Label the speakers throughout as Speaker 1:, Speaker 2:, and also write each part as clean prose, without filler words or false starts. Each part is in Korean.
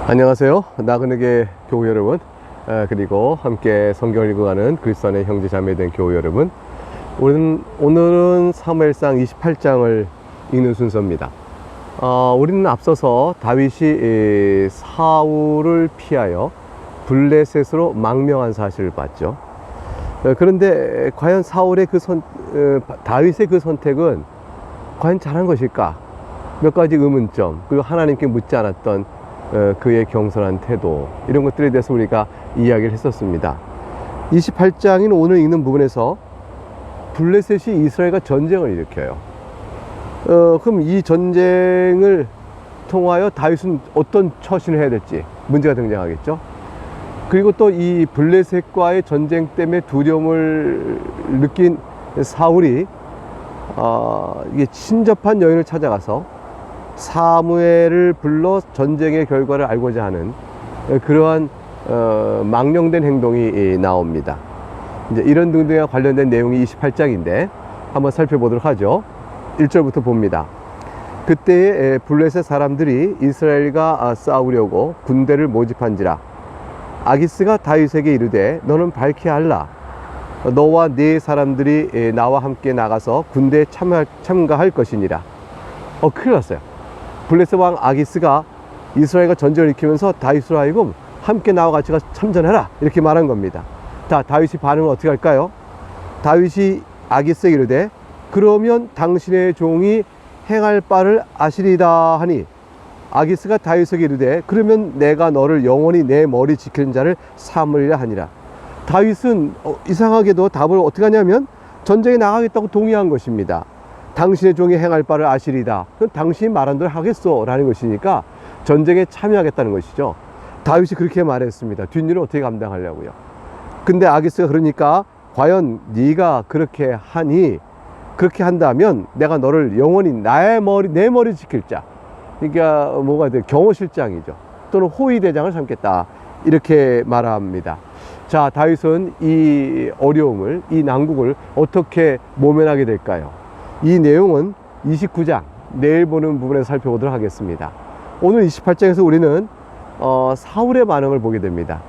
Speaker 1: 안녕하세요. 나그네계 교우 여러분, 그리고 함께 성경을 읽어가는 그리스도 안의 형제 자매된 교우 여러분, 오늘은 사무엘상 28장을 읽는 순서입니다. 우리는 앞서서 다윗이 사울을 피하여 블레셋으로 망명한 사실을 봤죠. 그런데 과연 다윗의 그 선택은 과연 잘한 것일까? 몇 가지 의문점, 그리고 하나님께 묻지 않았던 그의 경솔한 태도, 이런 것들에 대해서 우리가 이야기를 했었습니다. 28장인 오늘 읽는 부분에서 블레셋이 이스라엘과 전쟁을 일으켜요. 그럼 이 전쟁을 통하여 다윗은 어떤 처신을 해야 될지 문제가 등장하겠죠. 그리고 또 이 블레셋과의 전쟁 때문에 두려움을 느낀 사울이 이게 친접한 여인을 찾아가서 사무엘을 불러 전쟁의 결과를 알고자 하는 그러한 망령된 행동이 나옵니다. 이제 이런 등등과 관련된 내용이 28장인데 한번 살펴보도록 하죠. 1절부터 봅니다. 그때에 블레셋 사람들이 이스라엘과 싸우려고 군대를 모집한지라 아기스가 다윗에게 이르되 너는 밝히 알라. 너와 네 사람들이 나와 함께 나가서 군대에 참가할 것이니라. 큰일 났어요. 블레셋 왕 아기스가 이스라엘과 전쟁을 일으키면서 다윗으로 하여금 함께 나와 같이 가서 참전해라, 이렇게 말한 겁니다. 다윗이 반응을 어떻게 할까요? 다윗이 아기스에게 이르되 그러면 당신의 종이 행할 바를 아시리다 하니 아기스가 다윗에게 이르되 그러면 내가 너를 영원히 내 머리 지키는 자를 삼으리라 하니라. 다윗은 이상하게도 답을 어떻게 하냐면 전쟁에 나가겠다고 동의한 것입니다. 당신의 종이 행할 바를 아시리다. 그럼 당신이 말한 대로 하겠소 라는 것이니까 전쟁에 참여하겠다는 것이죠. 다윗이 그렇게 말했습니다. 뒷일을 어떻게 감당하려고요. 근데 아기스가 그러니까 과연 네가 그렇게 하니, 그렇게 한다면 내가 너를 영원히 내 머리 지킬 자, 그러니까 뭐가 돼, 경호실장이죠. 또는 호위대장을 삼겠다, 이렇게 말합니다. 자, 다윗은 이 어려움을, 이 난국을 어떻게 모면하게 될까요? 이 내용은 29장, 내일 보는 부분에서 살펴보도록 하겠습니다. 오늘 28장에서 우리는 사울의 반응을 보게 됩니다.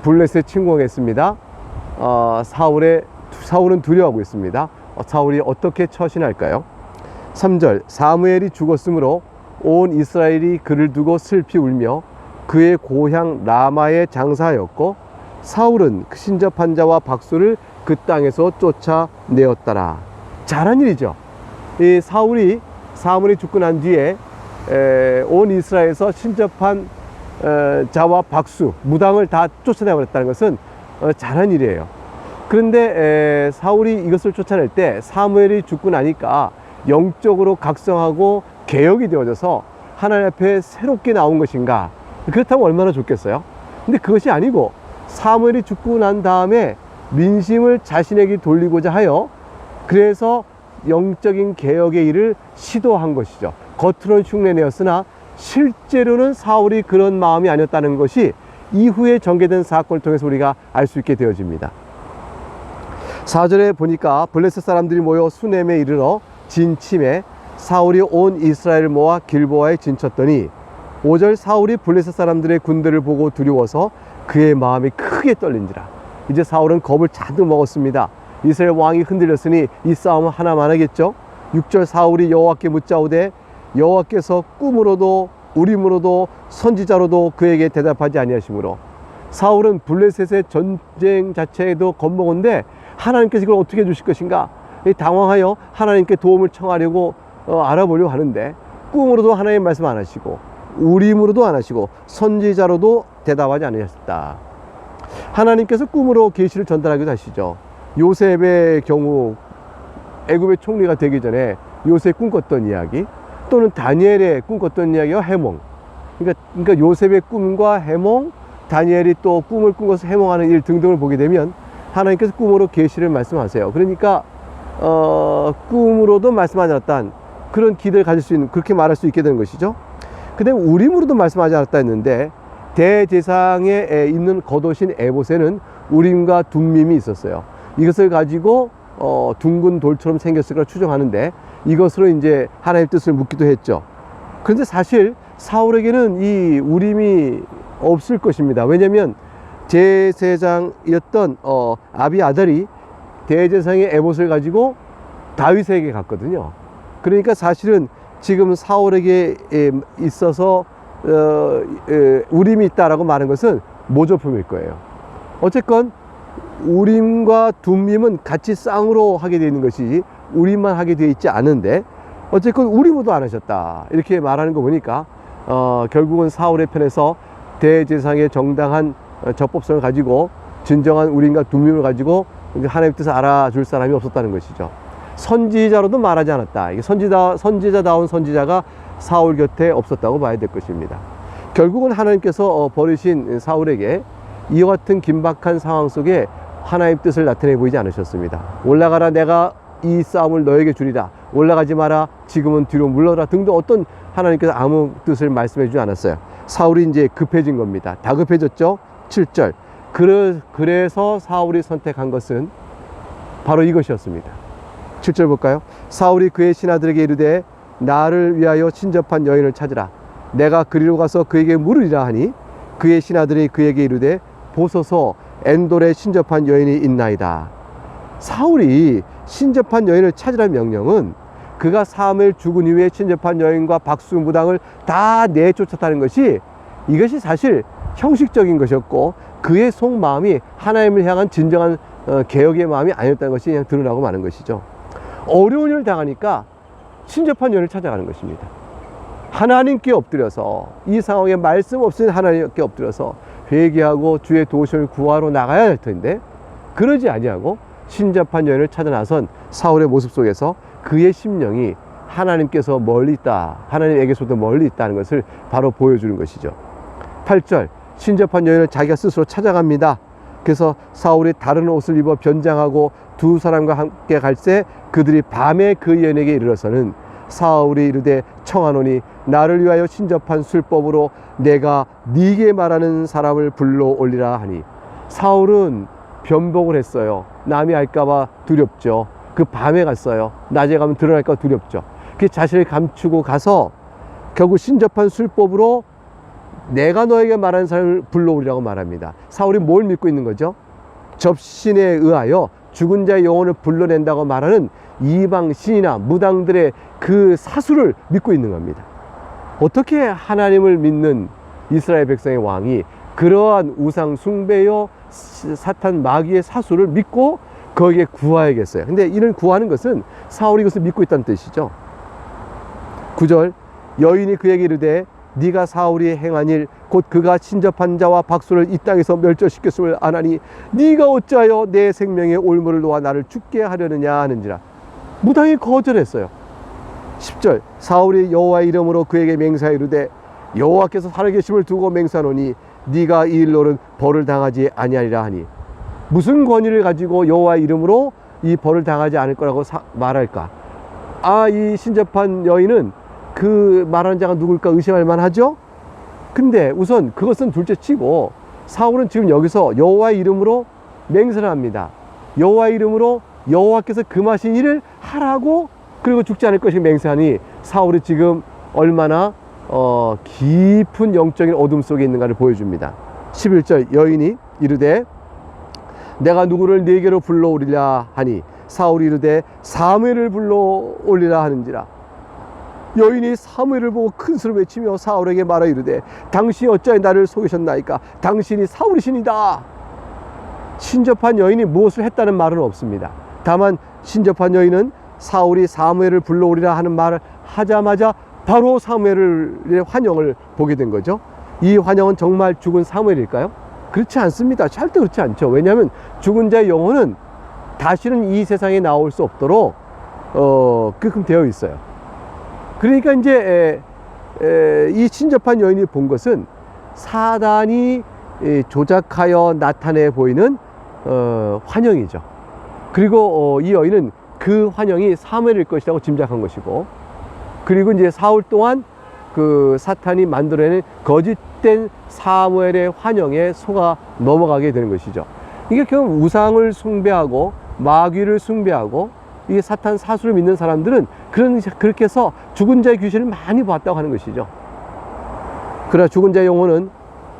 Speaker 1: 블레셋 침공했습니다. 사울은 두려워하고 있습니다. 사울이 어떻게 처신할까요? 3절, 사무엘이 죽었으므로 온 이스라엘이 그를 두고 슬피 울며 그의 고향 라마에 장사하였고 사울은 신접한 자와 박수를 그 땅에서 쫓아내었더라. 잘한 일이죠. 이 사무엘이 죽고 난 뒤에 온 이스라엘에서 신접한 자와 박수, 무당을 다 쫓아내버렸다는 것은 잘한 일이에요. 그런데 사울이 이것을 쫓아낼 때 사무엘이 죽고 나니까 영적으로 각성하고 개혁이 되어져서 하나님 앞에 새롭게 나온 것인가? 그렇다면 얼마나 좋겠어요? 근데 그것이 아니고 사무엘이 죽고 난 다음에 민심을 자신에게 돌리고자 하여 그래서 영적인 개혁의 일을 시도한 것이죠. 겉으로는 흉내내었으나 실제로는 사울이 그런 마음이 아니었다는 것이 이후에 전개된 사건을 통해서 우리가 알 수 있게 되어집니다. 4절에 보니까 블레셋 사람들이 모여 수넴에 이르러 진침에 사울이 온 이스라엘을 모아 길보아에 진쳤더니 5절, 사울이 블레셋 사람들의 군대를 보고 두려워서 그의 마음이 크게 떨린지라. 이제 사울은 겁을 잔뜩 먹었습니다. 이스라엘 왕이 흔들렸으니 이 싸움은 하나만 하겠죠. 6절, 사울이 여호와께 묻자오되 여호와께서 꿈으로도 우림으로도 선지자로도 그에게 대답하지 아니하시므로 사울은 블레셋의 전쟁 자체에도 겁먹은데 하나님께서 이걸 어떻게 해주실 것인가 당황하여 하나님께 도움을 청하려고 알아보려고 하는데 꿈으로도 하나님 말씀 안 하시고 우림으로도 안 하시고 선지자로도 대답하지 않으셨다. 하나님께서 꿈으로 계시를 전달하기도 하시죠. 요셉의 경우 애굽의 총리가 되기 전에 요셉 꿈꿨던 이야기, 또는 다니엘의 꿈꿨던 이야기와 해몽, 그러니까 요셉의 꿈과 해몽, 다니엘이 또 꿈을 꾸고서 해몽하는 일 등등을 보게 되면 하나님께서 꿈으로 계시를 말씀하세요. 그러니까 꿈으로도 말씀하지 않았다는 그런 기대를 가질 수 있는, 그렇게 말할 수 있게 되는 것이죠. 그 다음에 우림으로도 말씀하지 않았다 했는데 대제사장에 있는 겉옷인 에봇에는 우림과 둠밈이 있었어요. 이것을 가지고 둥근 돌처럼 생겼을 거라 추정하는데 이것으로 이제 하나님의 뜻을 묻기도 했죠. 그런데 사실 사울에게는 이 우림이 없을 것입니다. 왜냐하면 제사장이었던 아비아달이 대제사장의 에봇을 가지고 다윗에게 갔거든요. 그러니까 사실은 지금 사울에게 있어서 우림이 있다라고 말한 것은 모조품일 거예요. 어쨌건 우림과 둠밈은 같이 쌍으로 하게 되어 있는 것이지 우림만 하게 되어 있지 않은데, 어쨌건 우림도 안 하셨다 이렇게 말하는 거 보니까 결국은 사울의 편에서 대제사장의 정당한 적법성을 가지고 진정한 우림과 둠밈을 가지고 하나님의 뜻을 알아줄 사람이 없었다는 것이죠. 선지자로도 말하지 않았다. 이게 선지자다운 선지자가 사울 곁에 없었다고 봐야 될 것입니다. 결국은 하나님께서 버리신 사울에게 이와 같은 긴박한 상황 속에 하나님의 뜻을 나타내 보이지 않으셨습니다. 올라가라, 내가 이 싸움을 너에게 주리라. 올라가지 마라, 지금은 뒤로 물러라 등등 어떤 하나님께서 아무 뜻을 말씀해 주지 않았어요. 사울이 이제 급해진 겁니다. 다급해졌죠. 7절. 그래서 사울이 선택한 것은 바로 이것이었습니다. 7절 볼까요? 사울이 그의 신하들에게 이르되 나를 위하여 친접한 여인을 찾으라. 내가 그리로 가서 그에게 물으리라 하니 그의 신하들이 그에게 이르되 보소서 엔돌에 친접한 여인이 있나이다. 사울이 친접한 여인을 찾으라는 명령은 그가 사무엘 죽은 이후에 친접한 여인과 박수무당을 다 내쫓았다는 것이, 이것이 사실 형식적인 것이었고 그의 속마음이 하나님을 향한 진정한 개혁의 마음이 아니었다는 것이 그냥 드러나고 마는 것이죠. 어려운 일을 당하니까 친접한 여인을 찾아가는 것입니다. 하나님께 엎드려서, 이 상황에 말씀 없인 하나님께 엎드려서 회개하고 주의 도우심을 구하러 나가야 할 텐데 그러지 아니하고 친접한 여인을 찾아 나선 사울의 모습 속에서 그의 심령이 하나님께서 멀리 있다, 하나님에게서도 멀리 있다는 것을 바로 보여주는 것이죠. 8절. 친접한 여인을 자기가 스스로 찾아갑니다. 그래서 사울이 다른 옷을 입어 변장하고 두 사람과 함께 갈새 그들이 밤에 그 여인에게 이르러서는 사울이 이르되 청하노니 나를 위하여 친접한 술법으로 내가 네게 말하는 사람을 불러 올리라 하니, 사울은 변복을 했어요. 남이 알까봐 두렵죠. 그 밤에 갔어요. 낮에 가면 드러날까 두렵죠. 그 자신을 감추고 가서 결국 친접한 술법으로 내가 너에게 말하는 사람을 불러오리라고 말합니다. 사울이 뭘 믿고 있는 거죠? 접신에 의하여 죽은 자의 영혼을 불러낸다고 말하는 이방 신이나 무당들의 그 사수를 믿고 있는 겁니다. 어떻게 하나님을 믿는 이스라엘 백성의 왕이 그러한 우상 숭배요 사탄 마귀의 사수를 믿고 거기에 구하야겠어요. 근데 이를 구하는 것은 사울이 그것을 믿고 있다는 뜻이죠. 9절. 여인이 그에게 이르되 네가 사울이 행한 일 곧 그가 친접한 자와 박수를 이 땅에서 멸절시켰음을 아나니 네가 어찌하여 내 생명의 올무를 놓아 나를 죽게 하려느냐 하는지라. 무당이 거절했어요. 10절. 사울이 여호와의 이름으로 그에게 맹세하여 이르되 여호와께서 살아계심을 두고 맹세하노니 네가 이 일로는 벌을 당하지 아니하리라 하니, 무슨 권위를 가지고 여호와의 이름으로 이 벌을 당하지 않을 거라고 말할까? 이 신접한 여인은 그 말하는 자가 누굴까 의심할 만하죠. 근데 우선 그것은 둘째치고 사울은 지금 여기서 여호와의 이름으로 맹세를 합니다. 여호와의 이름으로 여호와께서 금하신 일을 하라고, 그리고 죽지 않을 것이 맹세하니 사울이 지금 얼마나 깊은 영적인 어둠 속에 있는가를 보여줍니다. 11절. 여인이 이르되 내가 누구를 네게로 불러오리라 하니 사울이 이르되 사무엘을 불러올리라 하는지라. 여인이 사무엘을 보고 큰 소리를 외치며 사울에게 말하 이르되 당신이 어찌하여 나를 속이셨나이까? 당신이 사울이시니다. 신접한 여인이 무엇을 했다는 말은 없습니다. 다만 신접한 여인은 사울이 사무엘을 불러오리라 하는 말을 하자마자 바로 사무엘의 환영을 보게 된 거죠. 이 환영은 정말 죽은 사무엘일까요? 그렇지 않습니다. 절대 그렇지 않죠. 왜냐하면 죽은 자의 영혼은 다시는 이 세상에 나올 수 없도록 그렇게 되어 있어요. 그러니까 이제 이 친접한 여인이 본 것은 사단이 조작하여 나타내 보이는 환영이죠. 그리고 이 여인은 그 환영이 사무엘일 것이라고 짐작한 것이고, 그리고 이제 사울 또한 그 사탄이 만들어낸 거짓된 사무엘의 환영에 속아 넘어가게 되는 것이죠. 이게 결국 우상을 숭배하고 마귀를 숭배하고 이 사탄 사수를 믿는 사람들은 그렇게 해서 죽은 자의 귀신을 많이 봤다고 하는 것이죠. 그러나 죽은 자의 영혼은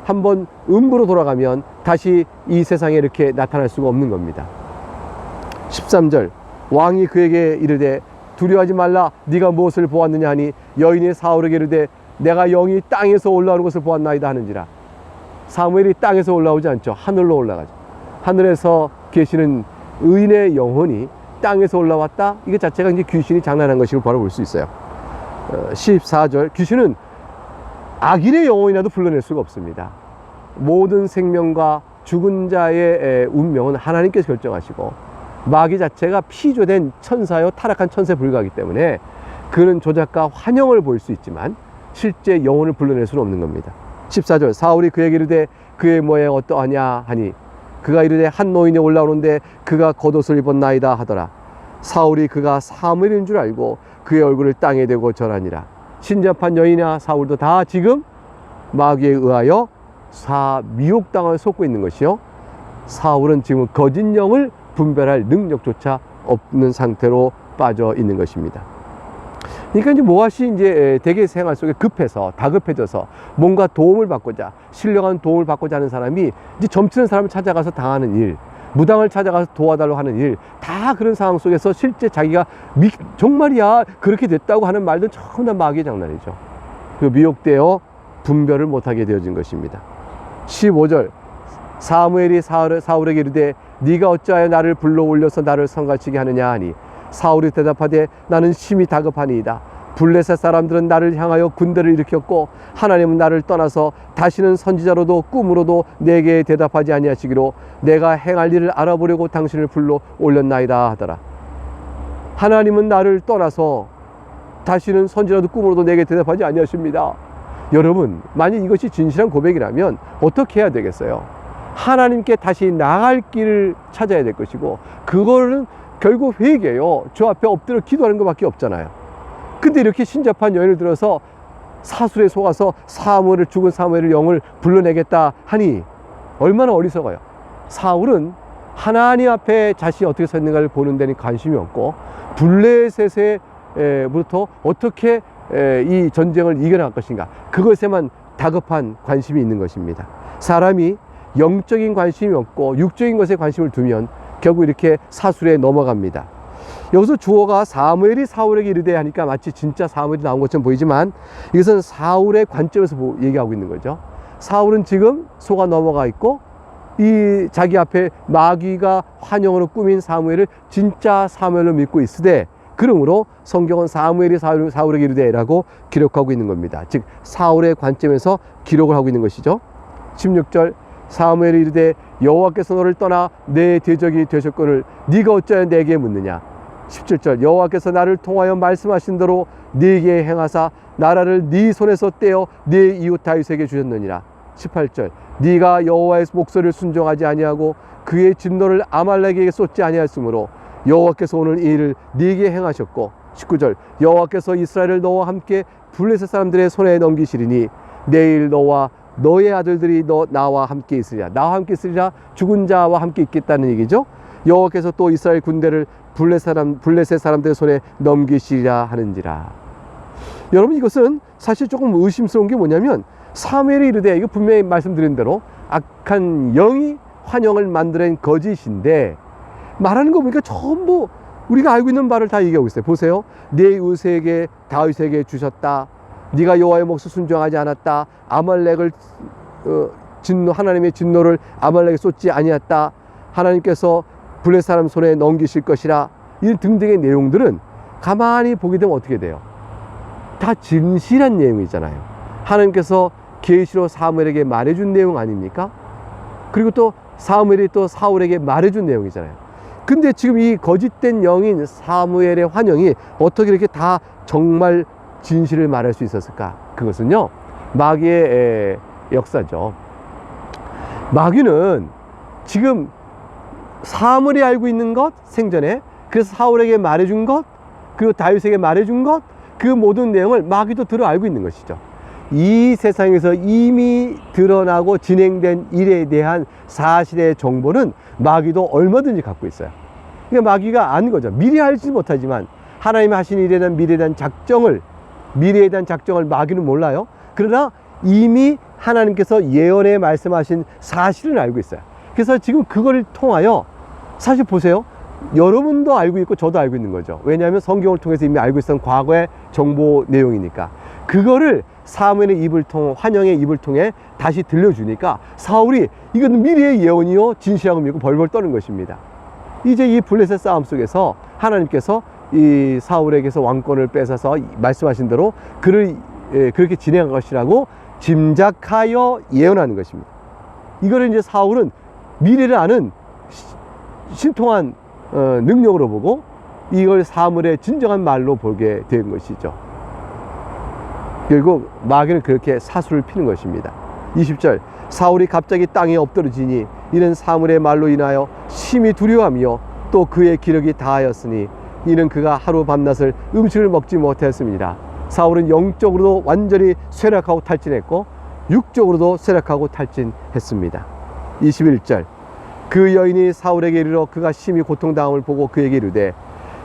Speaker 1: 한번 음부로 돌아가면 다시 이 세상에 이렇게 나타날 수가 없는 겁니다. 13절 왕이 그에게 이르되 두려워하지 말라. 네가 무엇을 보았느냐 하니 여인이 사울에게 이르되 내가 영이 땅에서 올라오는 것을 보았나이다 하는지라. 사무엘이 땅에서 올라오지 않죠. 하늘로 올라가죠. 하늘에서 계시는 의인의 영혼이 땅에서 올라왔다. 이거 자체가 이제 귀신이 장난한 것임을 바로 볼 수 있어요. 14절 귀신은 악인의 영혼이라도 불러낼 수가 없습니다. 모든 생명과 죽은 자의 운명은 하나님께서 결정하시고 마귀 자체가 피조된 천사요 타락한 천사에 불과하기 때문에 그는 조작과 환영을 보일 수 있지만 실제 영혼을 불러낼 수는 없는 겁니다. 14절 사울이 그에게 이르되 그의 모양 어떠하냐 하니 그가 이르되 한 노인이 올라오는데 그가 겉옷을 입었나이다 하더라. 사울이 그가 사무엘인 줄 알고 그의 얼굴을 땅에 대고 절하니라. 신접한 여인이나 사울도 다 지금 마귀에 의하여 미혹당을 쏟고 있는 것이요, 사울은 지금 거짓 영을 분별할 능력조차 없는 상태로 빠져 있는 것입니다. 그러니까 이제 무엇이 이제 대개 생활 속에 급해서 다급해져서 뭔가 도움을 받고자, 신령한 도움을 받고자 하는 사람이 이제 점치는 사람을 찾아가서 당하는 일, 무당을 찾아가서 도와달라고 하는 일, 다 그런 상황 속에서 실제 자기가 정말이야 그렇게 됐다고 하는 말도 전부 다 마귀의 장난이죠. 그 미혹되어 분별을 못하게 되어진 것입니다. 15절 사무엘이 사울에게 이르되 네가 어찌하여 나를 불러 올려서 나를 성가시게 하느냐 하니 사울이 대답하되 나는 심히 다급하니이다. 블레셋 사람들은 나를 향하여 군대를 일으켰고 하나님은 나를 떠나서 다시는 선지자로도 꿈으로도 내게 대답하지 아니하시기로 내가 행할 일을 알아보려고 당신을 불러 올렸나이다 하더라. 하나님은 나를 떠나서 다시는 선지자로도 꿈으로도 내게 대답하지 아니하십니다. 여러분, 만약 이것이 진실한 고백이라면 어떻게 해야 되겠어요? 하나님께 다시 나갈 길을 찾아야 될 것이고, 그거는 결국 회개요. 저 앞에 엎드려 기도하는 것밖에 없잖아요. 근데 이렇게 신접한 여인을 들어서 사술에 속아서 죽은 사무엘을 영을 불러내겠다 하니 얼마나 어리석어요. 사울은 하나님 앞에 자신이 어떻게 서 있는가를 보는 데는 관심이 없고 블레셋에부터 어떻게 이 전쟁을 이겨나갈 것인가, 그것에만 다급한 관심이 있는 것입니다. 사람이 영적인 관심이 없고 육적인 것에 관심을 두면 결국 이렇게 사술에 넘어갑니다. 여기서 주어가 사무엘이 사울에게 이르되 하니까 마치 진짜 사무엘이 나온 것처럼 보이지만 이것은 사울의 관점에서 얘기하고 있는 거죠. 사울은 지금 속아 넘어가 있고 이 자기 앞에 마귀가 환영으로 꾸민 사무엘을 진짜 사무엘로 믿고 있으되, 그러므로 성경은 사무엘이 사울에게 이르되 라고 기록하고 있는 겁니다. 즉 사울의 관점에서 기록을 하고 있는 것이죠. 16절 사무엘이 이르되 여호와께서 너를 떠나 내 대적이 되셨거늘 네가 어찌하여 내게 묻느냐. 17절 여호와께서 나를 통하여 말씀하신 대로 네게 행하사 나라를 네 손에서 떼어 네 이웃 다윗에게 주셨느니라. 18절 네가 여호와의 목소리를 순종하지 아니하고 그의 진노를 아말렉에게 쏟지 아니하였으므로 여호와께서 오늘 이 일을 네게 행하셨고, 19절 여호와께서 이스라엘을 너와 함께 블레셋 사람들의 손에 넘기시리니 내일 너와 너의 아들들이 나와 함께 있으리라. 나와 함께 있으리라, 죽은 자와 함께 있겠다는 얘기죠. 여호와께서 또 이스라엘 군대를 블레셋 사람들의 손에 넘기시리라 하는지라. 여러분, 이것은 사실 조금 의심스러운 게 뭐냐면 사무엘이 이르되, 이거 분명히 말씀드린 대로 악한 영이 환영을 만들어낸 거짓인데 말하는 거 보니까 전부 우리가 알고 있는 바를 다 얘기하고 있어요. 보세요. 내 이웃에게 다윗에게 주셨다. 네가 여호와의 몫을 순종하지 않았다. 아말렉을 하나님의 진노를 아말렉에 쏟지 아니했다. 하나님께서 블레셋 사람 손에 넘기실 것이라. 이 등등의 내용들은 가만히 보게 되면 어떻게 돼요? 다 진실한 내용이잖아요. 하나님께서 계시로 사무엘에게 말해준 내용 아닙니까? 그리고 또 사무엘이 또 사울에게 말해준 내용이잖아요. 근데 지금 이 거짓된 영인 사무엘의 환영이 어떻게 이렇게 다 정말 진실을 말할 수 있었을까? 그것은요, 마귀의 역사죠. 마귀는 지금 사무엘이 알고 있는 것, 생전에, 그래서 사울에게 말해준 것, 그리고 다윗에게 말해준 것, 그 모든 내용을 마귀도 들어 알고 있는 것이죠. 이 세상에서 이미 드러나고 진행된 일에 대한 사실의 정보는 마귀도 얼마든지 갖고 있어요. 그러니까 마귀가 아는 거죠. 미리 알지 못하지만 하나님이 하신 일에 대한 미래에 대한 작정을 마귀는 몰라요. 그러나 이미 하나님께서 예언에 말씀하신 사실은 알고 있어요. 그래서 지금 그걸 통하여 사실 보세요. 여러분도 알고 있고 저도 알고 있는 거죠. 왜냐하면 성경을 통해서 이미 알고 있었던 과거의 정보 내용이니까. 그거를 사무엘의 입을 통해, 환영의 입을 통해 다시 들려주니까 사울이 이건 미래의 예언이요 진실하고 믿고 벌벌 떠는 것입니다. 이제 이 블레셋 싸움 속에서 하나님께서 이 사울에게서 왕권을 뺏어서 말씀하신 대로 그를 그렇게 진행할 것이라고 짐작하여 예언하는 것입니다. 이거를 이제 사울은 미래를 아는 신통한 능력으로 보고 이걸 사물의 진정한 말로 보게 된 것이죠. 결국 마귀는 그렇게 사수를 피는 것입니다. 20절 사울이 갑자기 땅에 엎드러지니 이는 사물의 말로 인하여 심히 두려워하며 또 그의 기력이 다하였으니 이는 그가 하루 밤낮을 음식을 먹지 못했습니다. 사울은 영적으로도 완전히 쇠락하고 탈진했고 육적으로도 쇠락하고 탈진했습니다. 21절 그 여인이 사울에게 이르러 그가 심히 고통당함을 보고 그에게 이르되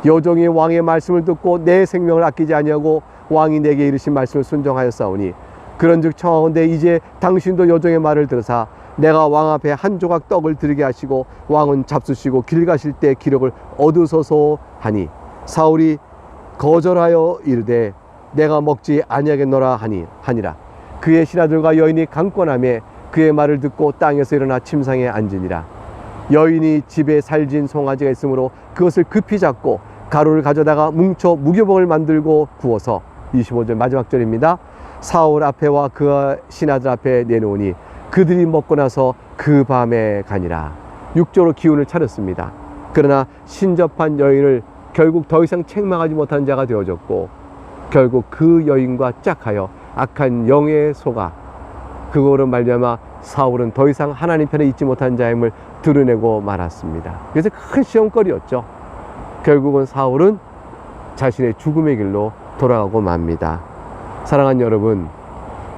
Speaker 1: 여종이 왕의 말씀을 듣고 내 생명을 아끼지 아니하고 왕이 내게 이르신 말씀을 순종하였사오니 그런즉 청하건대 이제 당신도 여종의 말을 들으사 내가 왕 앞에 한 조각 떡을 드리게 하시고 왕은 잡수시고 길 가실 때 기력을 얻으소서 하니 사울이 거절하여 이르되 내가 먹지 아니하겠노라 하니라. 그의 신하들과 여인이 강권하며 그의 말을 듣고 땅에서 일어나 침상에 앉으니라. 여인이 집에 살진 송아지가 있으므로 그것을 급히 잡고 가루를 가져다가 뭉쳐 무교봉을 만들고 구워서 25절 마지막 절입니다. 사울 앞에와 그 신하들 앞에 내놓으니 그들이 먹고 나서 그 밤에 가니라. 육적으로 기운을 차렸습니다. 그러나 신접한 여인을 결국 더 이상 책망하지 못한 자가 되어졌고 결국 그 여인과 짝하여 악한 영에 속아 그거로 말미암아 사울은 더 이상 하나님 편에 있지 못한 자임을 드러내고 말았습니다. 그래서 큰 시험거리였죠. 결국은 사울은 자신의 죽음의 길로 돌아가고 맙니다. 사랑하는 여러분,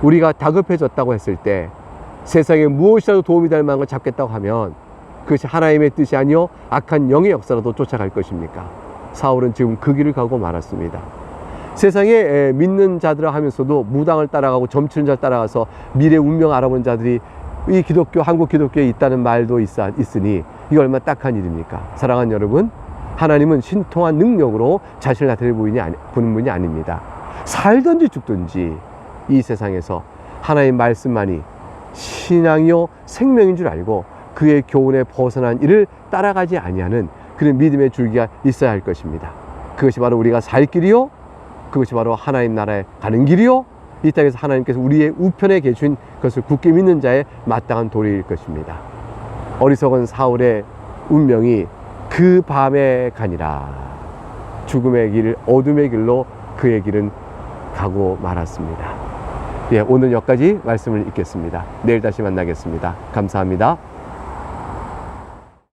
Speaker 1: 우리가 다급해졌다고 했을 때 세상에 무엇이라도 도움이 될 만한 걸 잡겠다고 하면 그것이 하나님의 뜻이 아니요 악한 영의 역사라도 쫓아갈 것입니까? 사울은 지금 그 길을 가고 말았습니다. 세상에 믿는 자들을 하면서도 무당을 따라가고 점치는 자를 따라가서 미래 운명 알아본 자들이 이 기독교, 한국 기독교에 있다는 말도 있으니 이게 얼마나 딱한 일입니까? 사랑하는 여러분, 하나님은 신통한 능력으로 자신을 나타내 보이는 분이 아닙니다. 살든지 죽든지 이 세상에서 하나님의 말씀만이 신앙이요 생명인 줄 알고 그의 교훈에 벗어난 이를 따라가지 아니하는 그런 믿음의 줄기가 있어야 할 것입니다. 그것이 바로 우리가 살 길이요, 그것이 바로 하나님 나라에 가는 길이요, 이 땅에서 하나님께서 우리의 우편에 계신 것을 굳게 믿는 자의 마땅한 도리일 것입니다. 어리석은 사울의 운명이 그 밤에 가니라. 죽음의 길, 어둠의 길로 그의 길은 가고 말았습니다. 예, 오늘 여기까지 말씀을 읽겠습니다. 내일 다시 만나겠습니다. 감사합니다.